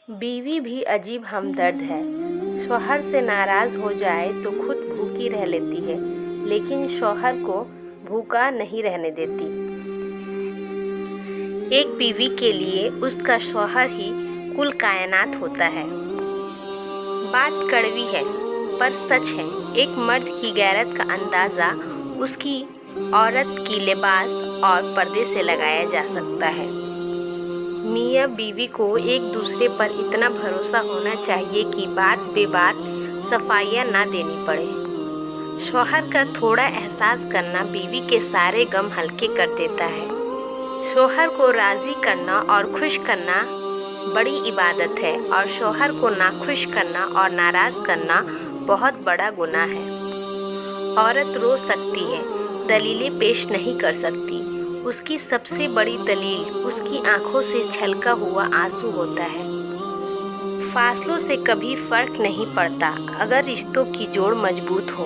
बीवी भी अजीब हमदर्द है। शौहर से नाराज़ हो जाए तो खुद भूखी रह लेती है, लेकिन शौहर को भूखा नहीं रहने देती। एक बीवी के लिए उसका शौहर ही कुल कायनात होता है। बात कड़वी है पर सच है। एक मर्द की गैरत का अंदाज़ा उसकी औरत की लिबास और पर्दे से लगाया जा सकता है। मियाँ बीवी को एक दूसरे पर इतना भरोसा होना चाहिए कि बात बेबात सफाइयाँ ना देनी पड़े। शौहर का थोड़ा एहसास करना बीवी के सारे गम हल्के कर देता है। शौहर को राज़ी करना और खुश करना बड़ी इबादत है, और शौहर को नाखुश करना और नाराज़ करना बहुत बड़ा गुनाह है। औरत रो सकती है, दलीलें पेश नहीं कर सकती। उसकी सबसे बड़ी दलील उसकी आंखों से छलका हुआ आंसू होता है। फासलों से कभी फर्क नहीं पड़ता अगर रिश्तों की जोड़ मजबूत हो।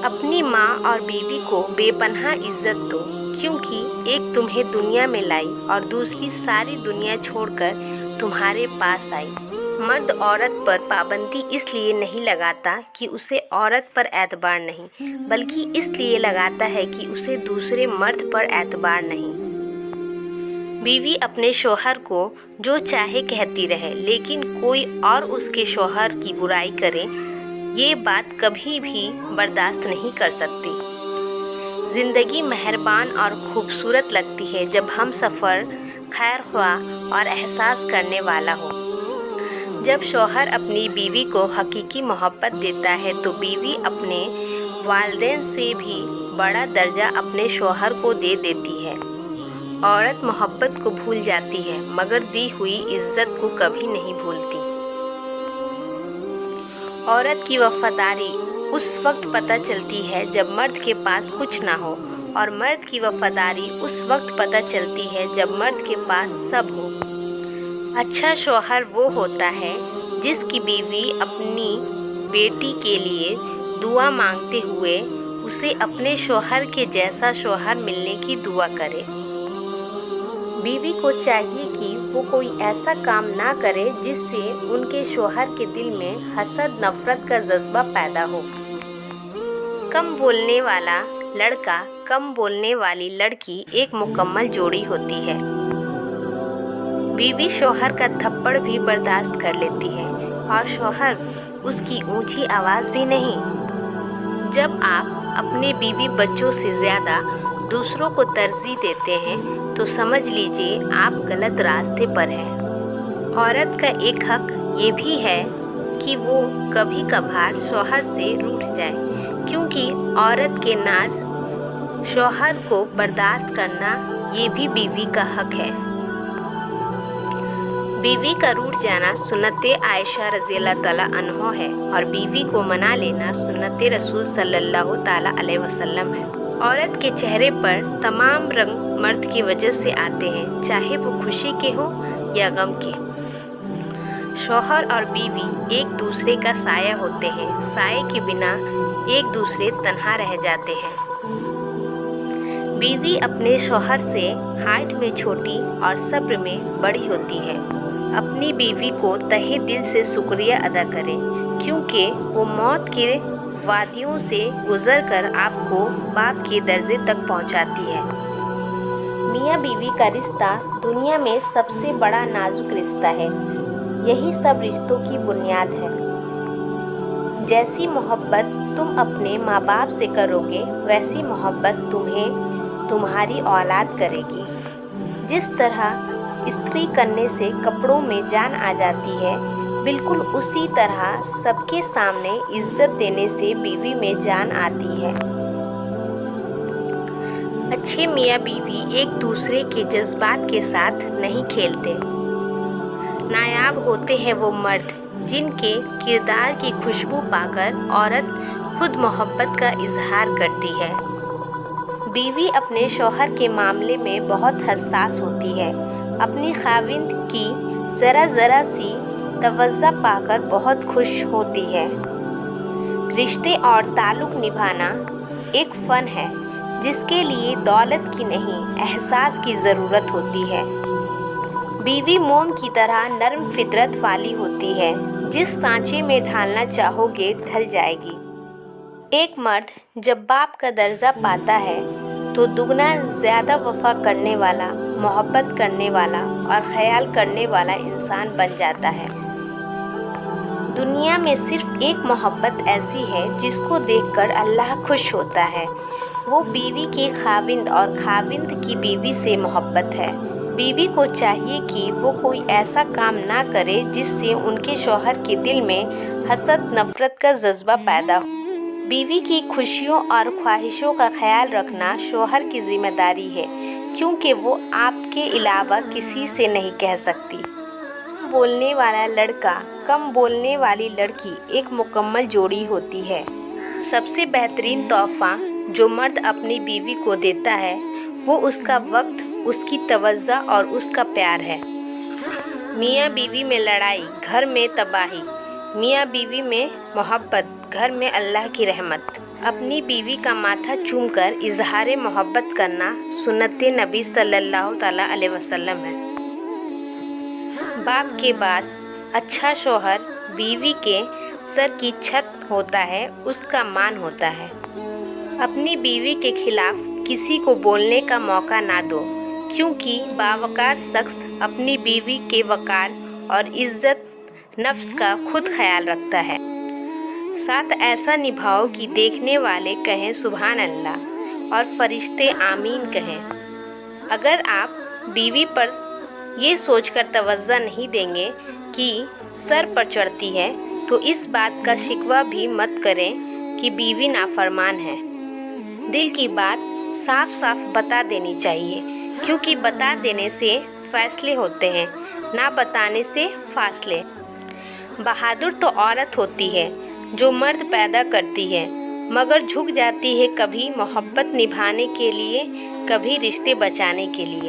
अपनी माँ और बीवी को बेपनाह इज्जत दो, क्योंकि एक तुम्हें दुनिया में लाई और दूसरी सारी दुनिया छोड़कर तुम्हारे पास आई। मर्द औरत पर पाबंदी इसलिए नहीं लगाता कि उसे औरत पर एतबार नहीं, बल्कि इसलिए लगाता है कि उसे दूसरे मर्द पर एतबार नहीं। बीवी अपने शौहर को जो चाहे कहती रहे, लेकिन कोई और उसके शौहर की बुराई करे, ये बात कभी भी बर्दाश्त नहीं कर सकती। ज़िंदगी मेहरबान और खूबसूरत लगती है जब हम सफ़र खैरख्वाह और एहसास करने वाला हो। जब शौहर अपनी बीवी को हकीकी मोहब्बत देता है तो बीवी अपने वालिदैन से भी बड़ा दर्जा अपने शौहर को दे देती है। औरत मोहब्बत को भूल जाती है, मगर दी हुई इज्जत को कभी नहीं भूलती। औरत की वफादारी उस वक्त पता चलती है जब मर्द के पास कुछ ना हो, और मर्द की वफादारी उस वक्त पता चलती है जब मर्द के पास सब हो। अच्छा शौहर वो होता है जिसकी बीवी अपनी बेटी के लिए दुआ मांगते हुए उसे अपने शौहर के जैसा शौहर मिलने की दुआ करे। बीवी को चाहिए कि वो कोई ऐसा काम ना करे जिससे उनके शौहर के दिल में हसद नफ़रत का जज्बा पैदा हो। कम बोलने वाला लड़का, कम बोलने वाली लड़की एक मुकम्मल जोड़ी होती है। बीवी शौहर का थप्पड़ भी बर्दाश्त कर लेती है और शौहर उसकी ऊंची आवाज़ भी नहीं। जब आप अपने बीवी बच्चों से ज़्यादा दूसरों को तरजीह देते हैं तो समझ लीजिए आप गलत रास्ते पर हैं। औरत का एक हक ये भी है कि वो कभी कभार शौहर से रूठ जाए, क्योंकि औरत के नाज शौहर को बर्दाश्त करना ये भी बीवी का हक है। बीवी का रूठ जाना सुन्नते आयशा रज़ियल्लाहु ताला अन्हा है, और बीवी को मना लेना सुन्नते रसूल सल्लल्लाहु ताला अलैहि वसल्लम है। औरत के चेहरे पर तमाम रंग मर्द की वजह से आते हैं, चाहे वो खुशी के हो या गम के। शौहर और बीवी एक दूसरे का साया होते हैं। साये के बिना एक दूसरे तन्हा रह जाते हैं। बीवी अपने शौहर से हाइट में छोटी और सब्र में बड़ी होती है। अपनी बीवी को तहे दिल से शुक्रिया अदा करें, क्योंकि वो मौत के वादियों से गुजरकर आपको बाप के दर्जे तक पहुंचाती है। मियाँ बीवी का रिश्ता दुनिया में सबसे बड़ा नाजुक रिश्ता है। यही सब रिश्तों की बुनियाद है। जैसी मोहब्बत तुम अपने माँ बाप से करोगे, वैसी मोहब्बत तुम्हें तुम्हारी औलाद करेगी। जिस तरह इस्त्री करने से कपड़ों में जान आ जाती है, बिल्कुल उसी तरह सबके सामने इज्जत देने से बीवी में जान आती है। अच्छे मियाँ बीवी एक दूसरे के जज्बात के साथ नहीं खेलते। नायाब होते हैं वो मर्द जिनके किरदार की खुशबू पाकर औरत खुद मोहब्बत का इजहार करती है। बीवी अपने शौहर के मामले में बहुत हसास होती है। अपनी खाविंद की ज़रा सी तवज्जो पाकर बहुत खुश होती है। रिश्ते और ताल्लुक़ निभाना एक फ़न है जिसके लिए दौलत की नहीं, एहसास की ज़रूरत होती है। बीवी मोम की तरह नर्म फितरत वाली होती है, जिस सांचे में ढालना चाहोगे ढल जाएगी। एक मर्द जब बाप का दर्जा पाता है तो दुगना ज़्यादा वफा करने वाला, मोहब्बत करने वाला और ख्याल करने वाला इंसान बन जाता है। दुनिया में सिर्फ एक मोहब्बत ऐसी है जिसको देखकर अल्लाह खुश होता है, वो बीवी के खाविंद और खाविंद की बीवी से मोहब्बत है। बीवी को चाहिए कि वो कोई ऐसा काम ना करे जिससे उनके शौहर के दिल में हसद, नफरत का जज्बा पैदा हो। बीवी की खुशियों और ख्वाहिशों का ख्याल रखना शौहर की जिम्मेदारी है, क्योंकि वो आपके अलावा किसी से नहीं कह सकती। बोलने वाला लड़का, कम बोलने वाली लड़की एक मुकम्मल जोड़ी होती है। सबसे बेहतरीन तोहफा जो मर्द अपनी बीवी को देता है वो उसका वक्त, उसकी तवज्जो और उसका प्यार है। मियाँ बीवी में लड़ाई, घर में तबाही। मियाँ बीवी में मोहब्बत, घर में अल्लाह की रहमत। अपनी बीवी का माथा चूमकर इजहार मोहब्बत करना सुन्नत नबी सल्लल्लाहु तआला अलैहि वसल्लम है। बाप के बाद अच्छा शौहर बीवी के सर की छत होता है, उसका मान होता है। अपनी बीवी के खिलाफ किसी को बोलने का मौका ना दो, क्योंकि बावकार शख्स अपनी बीवी के वकार और इज्जत नफ्स का खुद ख्याल रखता है। साथ ऐसा निभाओ कि देखने वाले कहें सुभान अल्लाह और फरिश्ते आमीन कहें। अगर आप बीवी पर ये सोचकर तवज्जो नहीं देंगे कि सर पर चढ़ती है, तो इस बात का शिकवा भी मत करें कि बीवी नाफरमान है। दिल की बात साफ साफ बता देनी चाहिए, क्योंकि बता देने से फैसले होते हैं, ना बताने से फासले। बहादुर तो औरत होती है जो मर्द पैदा करती है, मगर झुक जाती है कभी मोहब्बत निभाने के लिए, कभी रिश्ते बचाने के लिए।